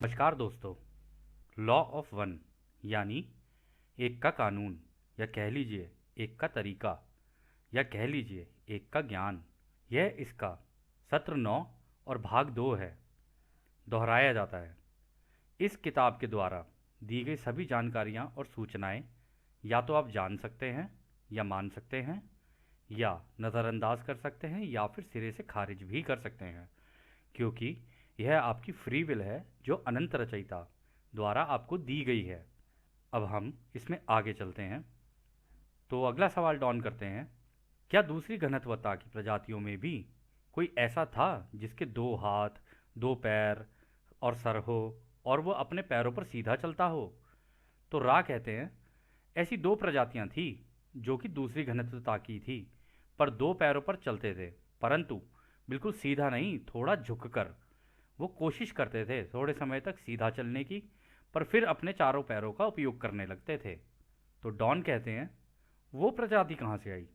नमस्कार दोस्तों। Law of one यानी एक का कानून, या कह लीजिए एक का तरीका, या कह लीजिए एक का ज्ञान, यह इसका सत्र 9 और भाग 2 है। दोहराया जाता है। इस किताब के द्वारा दी गई सभी जानकारियाँ और सूचनाएं या तो आप जान सकते हैं, या मान सकते हैं, या नज़रअंदाज कर सकते हैं, या फिर सिरे से खारिज भी कर सकते हैं, क्योंकि यह आपकी फ्री विल है जो अनंत रचयिता द्वारा आपको दी गई है। अब हम इसमें आगे चलते हैं। तो अगला सवाल डॉन करते हैं, क्या दूसरी घनत्वता की प्रजातियों में भी कोई ऐसा था जिसके 2 हाथ, 2 पैर और सर हो, और वो अपने पैरों पर सीधा चलता हो? तो रा कहते हैं, ऐसी 2 प्रजातियां थी जो कि दूसरी घनत्वता की थी, पर 2 पैरों पर चलते थे, परंतु बिल्कुल सीधा नहीं, थोड़ा झुककर। वो कोशिश करते थे थोड़े समय तक सीधा चलने की, पर फिर अपने चारों पैरों का उपयोग करने लगते थे। तो डॉन कहते हैं, वो प्रजाति कहाँ से आई?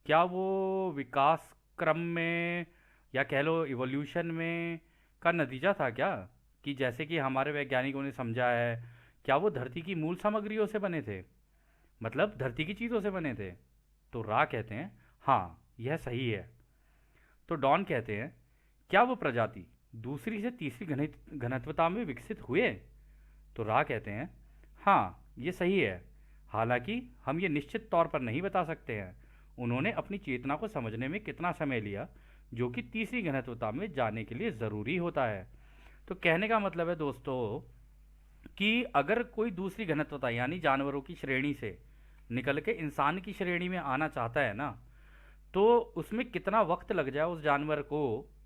क्या वो विकास क्रम में, या कह लो इवोल्यूशन में का नतीजा था क्या? कि जैसे कि हमारे वैज्ञानिकों ने समझा है, क्या वो धरती की मूल सामग्रियों से बने थे, मतलब धरती की चीज़ों से बने थे? तो रा कहते हैं, हाँ यह सही है। तो डॉन कहते हैं, क्या वो प्रजाति दूसरी से तीसरी घनत्वता में विकसित हुए? तो रा कहते हैं, हाँ ये सही है, हालांकि हम ये निश्चित तौर पर नहीं बता सकते हैं उन्होंने अपनी चेतना को समझने में कितना समय लिया, जो कि तीसरी घनत्वता में जाने के लिए ज़रूरी होता है। तो कहने का मतलब है दोस्तों कि अगर कोई दूसरी घनत्वता यानी जानवरों की श्रेणी से निकल के इंसान की श्रेणी में आना चाहता है ना, तो उसमें कितना वक्त लग जाए उस जानवर को,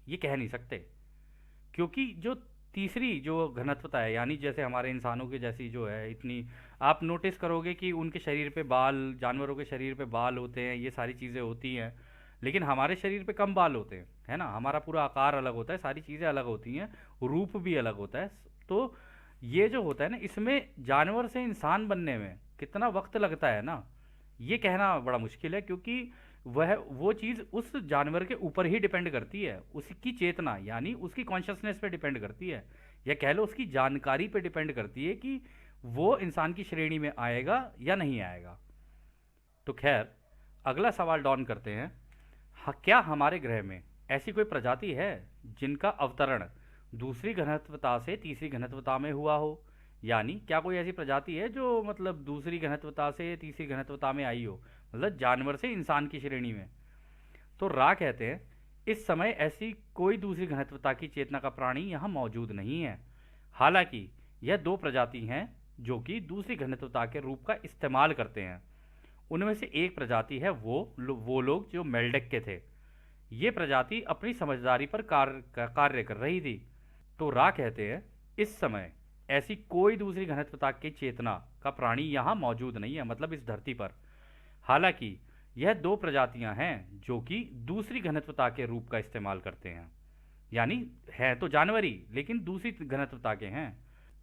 ये कह नहीं सकते। क्योंकि जो तीसरी जो घनत्वता है, यानी जैसे हमारे इंसानों की जैसी जो है इतनी, आप नोटिस करोगे कि उनके शरीर पे बाल, जानवरों के शरीर पे बाल होते हैं, ये सारी चीज़ें होती हैं, लेकिन हमारे शरीर पे कम बाल होते हैं, है ना। हमारा पूरा आकार अलग होता है, सारी चीज़ें अलग होती हैं, रूप भी अलग होता है। तो ये जो होता है ना, इसमें जानवर से इंसान बनने में कितना वक्त लगता है ना, ये कहना बड़ा मुश्किल है, क्योंकि वह वो चीज़ उस जानवर के ऊपर ही डिपेंड करती है, उसकी चेतना यानी उसकी कॉन्शसनेस पे डिपेंड करती है, या कह लो उसकी जानकारी पे डिपेंड करती है कि वो इंसान की श्रेणी में आएगा या नहीं आएगा। तो खैर, अगला सवाल डॉन करते हैं, क्या हमारे ग्रह में ऐसी कोई प्रजाति है जिनका अवतरण दूसरी घनत्वता से तीसरी घनत्वता में हुआ हो? यानी क्या कोई ऐसी प्रजाति है जो मतलब दूसरी घनत्वता से तीसरी घनत्वता में आई हो, मतलब जानवर से इंसान की श्रेणी में? तो रा कहते हैं, इस समय ऐसी कोई दूसरी घनत्वता की चेतना का प्राणी यहाँ मौजूद नहीं है। हालांकि यह 2 प्रजाति हैं जो कि दूसरी घनत्वता के रूप का इस्तेमाल करते हैं। उनमें से एक प्रजाति है वो लोग जो मेल्डेक के थे। ये प्रजाति अपनी समझदारी पर कार्य कर रही थी। तो रा कहते हैं, इस समय ऐसी कोई दूसरी घनत्वता की चेतना का प्राणी यहाँ मौजूद नहीं है, मतलब इस धरती पर। हालांकि यह 2 प्रजातियां हैं जो कि दूसरी घनत्वता के रूप का इस्तेमाल करते हैं, यानी है तो जानवरी लेकिन दूसरी घनत्वता के हैं।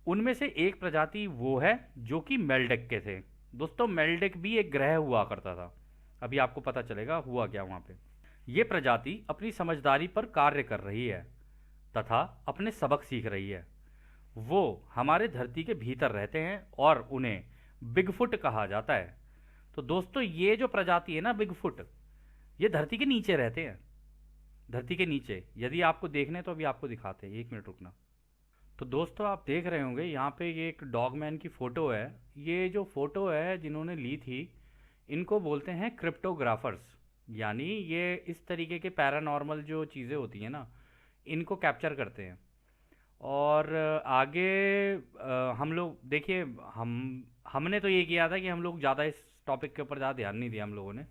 उनमें से एक प्रजाति वो है जो कि मेल्डेक के थे। दोस्तों, मेल्डेक भी एक ग्रह हुआ करता था, अभी आपको पता चलेगा हुआ क्या वहाँ पे। ये प्रजाति अपनी समझदारी पर कार्य कर रही है तथा अपने सबक सीख रही है। वो हमारे धरती के भीतर रहते हैं और उन्हें बिगफुट कहा जाता है। तो दोस्तों, ये जो प्रजाति है ना बिगफुट, ये धरती के नीचे रहते हैं। धरती के नीचे यदि आपको देखने तो अभी आपको दिखाते हैं, 1 मिनट रुकना। तो दोस्तों, आप देख रहे होंगे यहाँ पे ये एक डॉगमैन की फ़ोटो है। ये जो फ़ोटो है जिन्होंने ली थी, इनको बोलते हैं क्रिप्टोग्राफर्स। यानी ये इस तरीके के पैरानॉर्मल जो चीज़ें होती हैं ना, इनको कैप्चर करते हैं। और आगे हम लोग देखिए, हमने तो ये किया था कि हम लोग ज़्यादा इस टॉपिक के ऊपर ज़्यादा ध्यान नहीं दिया हम लोगों ने,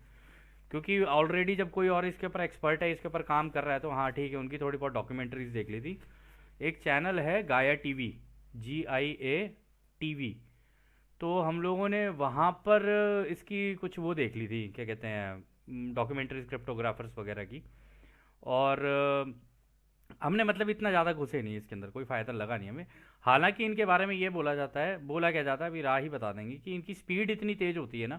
क्योंकि ऑलरेडी जब कोई और इसके ऊपर एक्सपर्ट है, इसके ऊपर काम कर रहा है, तो हाँ ठीक है, उनकी थोड़ी बहुत डॉक्यूमेंट्रीज देख ली थी। एक चैनल है गाया टीवी, GIA TV। तो हम लोगों ने वहाँ पर इसकी कुछ वो देख ली थी, क्या कहते हैं, डॉक्यूमेंट्रीज क्रिप्टोग्राफर्स वगैरह की। और हमने मतलब इतना ज़्यादा घुसे नहीं इसके अंदर, कोई फ़ायदा लगा नहीं हमें। हालांकि इनके बारे में ये बोला जाता है, बोला क्या जाता है, अभी राह ही बता देंगे, कि इनकी स्पीड इतनी तेज़ होती है ना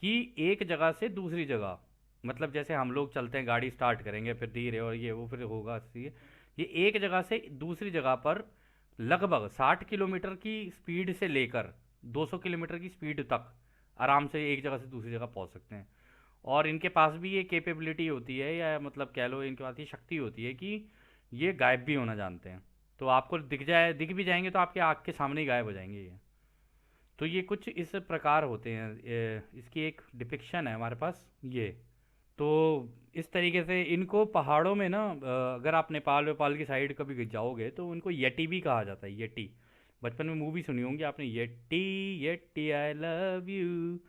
कि एक जगह से दूसरी जगह, मतलब जैसे हम लोग चलते हैं, गाड़ी स्टार्ट करेंगे फिर धीरे और ये वो फिर होगा, ये एक जगह से दूसरी जगह पर लगभग 60 किलोमीटर की स्पीड से लेकर 200 किलोमीटर की स्पीड तक आराम से एक जगह से दूसरी जगह पहुंच सकते हैं। और इनके पास भी ये कैपेबिलिटी होती है, या मतलब कह लो इनके पास ये शक्ति होती है कि ये गायब भी होना जानते हैं। तो आपको दिख भी जाएंगे तो आपके आँख के सामने ही गायब हो जाएंगे ये। तो ये कुछ इस प्रकार होते हैं, इसकी एक डिपिक्शन है हमारे पास ये। तो इस तरीके से इनको पहाड़ों में ना, अगर आप नेपाल वेपाल की साइड कभी जाओगे तो उनको येटी भी कहा जाता है, येटी। बचपन में मूवी सुनी होंगी आपने, Yeti Yeti I love you.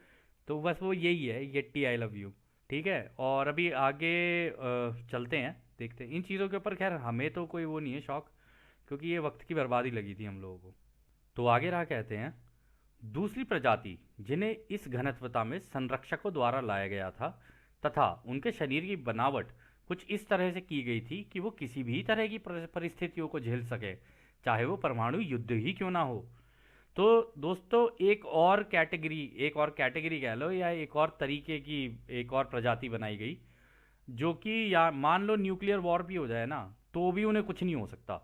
तो बस वो यही है, येटी आई लव यू। ठीक है, और अभी आगे चलते हैं, देखते हैं इन चीज़ों के ऊपर। खैर हमें तो कोई वो नहीं है शौक, क्योंकि ये वक्त की बर्बादी लगी थी हम लोगों को। तो आगे रहा, कहते हैं दूसरी प्रजाति जिन्हें इस घनत्वता में संरक्षकों द्वारा लाया गया था तथा उनके शरीर की बनावट कुछ इस तरह से की गई थी कि वो किसी भी तरह की परिस्थितियों को झेल सके, चाहे वो परमाणु युद्ध ही क्यों ना हो। तो दोस्तों एक और कैटेगरी कह लो, या एक और तरीके की एक और प्रजाति बनाई गई, जो कि या मान लो न्यूक्लियर वॉर भी हो जाए ना तो भी उन्हें कुछ नहीं हो सकता।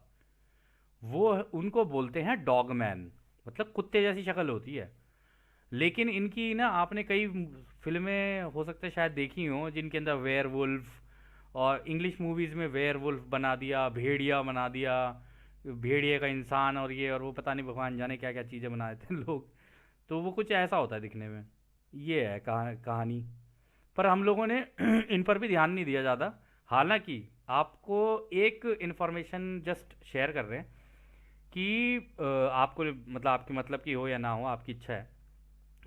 वो उनको बोलते हैं डॉगमैन, मतलब कुत्ते जैसी शक्ल होती है। लेकिन इनकी ना आपने कई फिल्में हो सकता है शायद देखी हो, जिनके अंदर वेयर वुल्फ, और इंग्लिश मूवीज़ में वेयर वुल्फ बना दिया, भेड़िया बना दिया, भेड़िए का इंसान, और ये और वो, पता नहीं भगवान जाने क्या क्या चीज़ें बना देते हैं लोग। तो वो कुछ ऐसा होता है दिखने में। ये है कहानी। पर हम लोगों ने इन पर भी ध्यान नहीं दिया ज़्यादा। हालांकि आपको एक इन्फॉर्मेशन जस्ट शेयर कर रहे हैं कि आपको मतलब आपकी मतलब की हो या ना हो, आपकी इच्छा है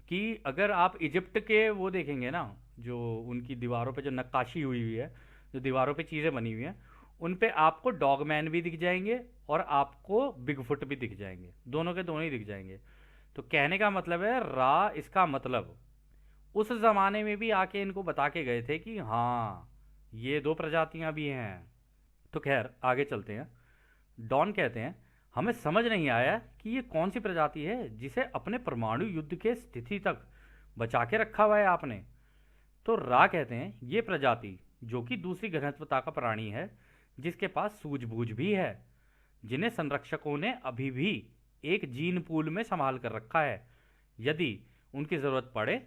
कि अगर आप इजिप्ट के वो देखेंगे ना, जो उनकी दीवारों पे जो नक्काशी हुई हुई है, जो दीवारों पे चीज़ें बनी हुई हैं, उन पे आपको डॉगमैन भी दिख जाएंगे और आपको बिगफुट भी दिख जाएंगे, दोनों के दोनों ही दिख जाएंगे। तो कहने का मतलब है, रा इसका मतलब उस ज़माने में भी आके इनको बता के गए थे कि हाँ ये दो प्रजातियां भी हैं। तो खैर आगे चलते हैं। डॉन कहते हैं हमें समझ नहीं आया कि ये कौन सी प्रजाति है जिसे अपने परमाणु युद्ध के स्थिति तक बचा के रखा हुआ है आपने। तो रा कहते हैं ये प्रजाति, जो कि दूसरी घनत्वता का प्राणी है, जिसके पास सूझबूझ भी है, जिन्हें संरक्षकों ने अभी भी एक जीन पूल में संभाल कर रखा है। यदि उनकी ज़रूरत पड़े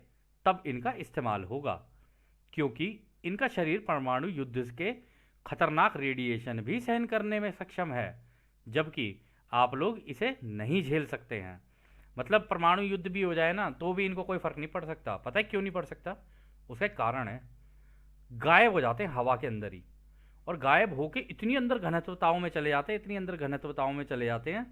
तब इनका इस्तेमाल होगा, क्योंकि इनका शरीर परमाणु युद्ध के खतरनाक रेडिएशन भी सहन करने में सक्षम है, जबकि आप लोग इसे नहीं झेल सकते हैं। मतलब परमाणु युद्ध भी हो जाए ना तो भी इनको कोई फर्क नहीं पड़ सकता। पता है क्यों नहीं पड़ सकता? उसका एक कारण है, गायब हो जाते हैं हवा के अंदर ही, और गायब होके इतनी अंदर घनत्वताओं में चले जाते हैं, इतनी अंदर घनत्वताओं में चले जाते हैं,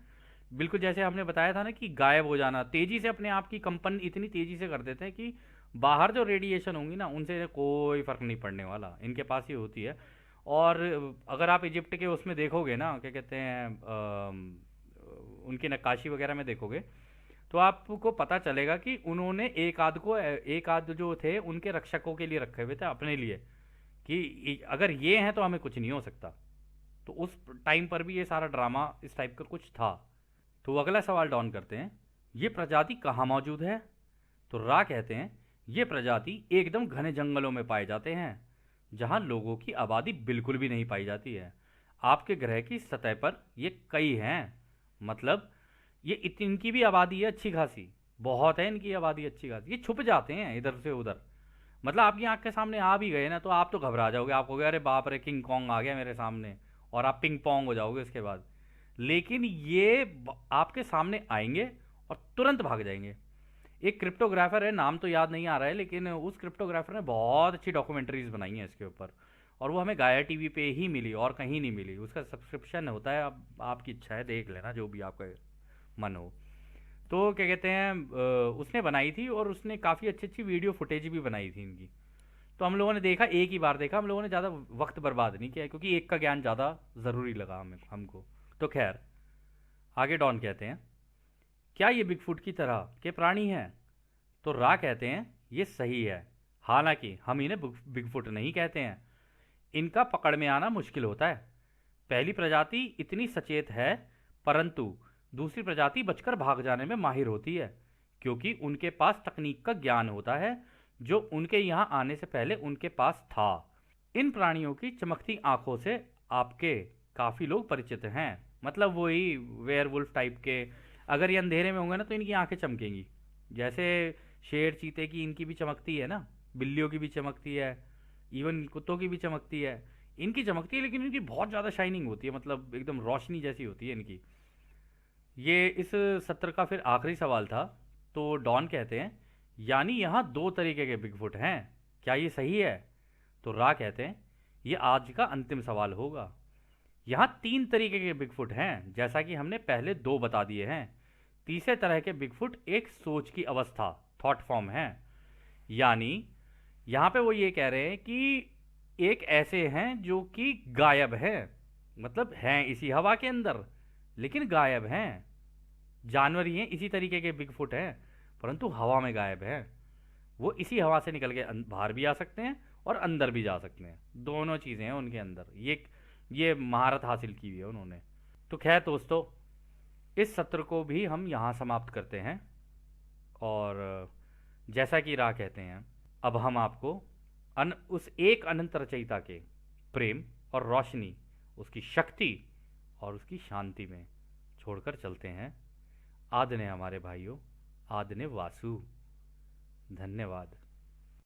बिल्कुल जैसे हमने बताया था ना कि गायब हो जाना, तेजी से अपने आप की कंपन इतनी तेजी से कर देते हैं कि बाहर जो रेडिएशन होंगी ना उनसे कोई फर्क नहीं पड़ने वाला, इनके पास ही होती है। और अगर आप इजिप्ट के उसमें देखोगे ना, क्या कहते हैं, उनकी नक्काशी वगैरह में देखोगे तो आपको पता चलेगा कि उन्होंने एक आध जो थे उनके रक्षकों के लिए रखे हुए थे, अपने लिए, कि अगर ये हैं तो हमें कुछ नहीं हो सकता। तो उस टाइम पर भी ये सारा ड्रामा इस टाइप का कुछ था। तो अगला सवाल डॉन करते हैं, ये प्रजाति कहाँ मौजूद है? तो रा कहते हैं ये प्रजाति एकदम घने जंगलों में पाए जाते हैं, जहाँ लोगों की आबादी बिल्कुल भी नहीं पाई जाती है। आपके ग्रह की सतह पर ये कई हैं, मतलब ये इनकी भी आबादी है अच्छी खासी, बहुत है इनकी आबादी अच्छी खासी। ये छुप जाते हैं इधर से उधर, मतलब आपकी आंख के सामने आ भी गए ना तो आप तो घबरा जाओगे, आप कहोगे अरे बाप रे किंग कॉन्ग आ गया मेरे सामने, और आप पिंग पोंग हो जाओगे उसके बाद। लेकिन ये आपके सामने आएंगे और तुरंत भाग जाएंगे। एक क्रिप्टोग्राफर है, नाम तो याद नहीं आ रहा है, लेकिन उस क्रिप्टोग्राफर ने बहुत अच्छी डॉक्यूमेंट्रीज बनाई हैं इसके ऊपर, और वो हमें गाया टीवी पे ही मिली और कहीं नहीं मिली। उसका सब्सक्रिप्शन होता है, अब आपकी इच्छा है देख लेना जो भी आपका मन हो। तो क्या कहते हैं, उसने बनाई थी और उसने काफ़ी अच्छी अच्छी वीडियो फुटेज भी बनाई थी इनकी। तो हम लोगों ने देखा, एक ही बार देखा, हम लोगों ने ज़्यादा वक्त बर्बाद नहीं किया, क्योंकि एक का ज्ञान ज़्यादा ज़रूरी लगा हमें हमको। तो खैर आगे डॉन कहते हैं क्या ये बिगफुट की तरह के प्राणी हैं? तो रा कहते हैं ये सही है, हालांकि हम इन्हें बिगफुट नहीं कहते हैं। इनका पकड़ में आना मुश्किल होता है। पहली प्रजाति इतनी सचेत है, परंतु दूसरी प्रजाति बचकर भाग जाने में माहिर होती है, क्योंकि उनके पास तकनीक का ज्ञान होता है जो उनके यहाँ आने से पहले उनके पास था। इन प्राणियों की चमकती आंखों से आपके काफ़ी लोग परिचित हैं। मतलब वही वेयरवुल्फ टाइप के। अगर ये अंधेरे में होंगे ना तो इनकी आंखें चमकेंगी, जैसे शेर चीते की इनकी भी चमकती है ना, बिल्लियों की भी चमकती है, इवन कुत्तों की भी चमकती है। इनकी चमकती है लेकिन इनकी बहुत ज़्यादा शाइनिंग होती है, मतलब एकदम रोशनी जैसी होती है इनकी। ये इस सत्र का फिर आखिरी सवाल था। तो डॉन कहते हैं, यानी यहाँ दो तरीके के बिगफुट हैं, क्या ये सही है? तो रा कहते हैं, ये आज का अंतिम सवाल होगा। यहाँ तीन तरीके के बिगफुट हैं, जैसा कि हमने पहले दो बता दिए हैं। तीसरे तरह के बिगफुट एक सोच की अवस्था, थॉट फॉर्म है। यानी यहाँ पे वो ये कह रहे हैं कि एक ऐसे हैं जो कि गायब हैं, मतलब हैं इसी हवा के अंदर लेकिन गायब हैं। जानवर ही हैं, इसी तरीके के बिगफुट हैं, परंतु हवा में गायब हैं। वो इसी हवा से निकल के बाहर भी आ सकते हैं और अंदर भी जा सकते हैं, दोनों चीज़ें हैं उनके अंदर। ये महारत हासिल की हुई है उन्होंने। तो खैर दोस्तों, इस सत्र को भी हम यहाँ समाप्त करते हैं। और जैसा कि राह कहते हैं, अब हम आपको उस एक अनंत रचयिता के प्रेम और रोशनी, उसकी शक्ति और उसकी शांति में छोड़कर चलते हैं। आदने हमारे भाइयों, आदने वासु। धन्यवाद।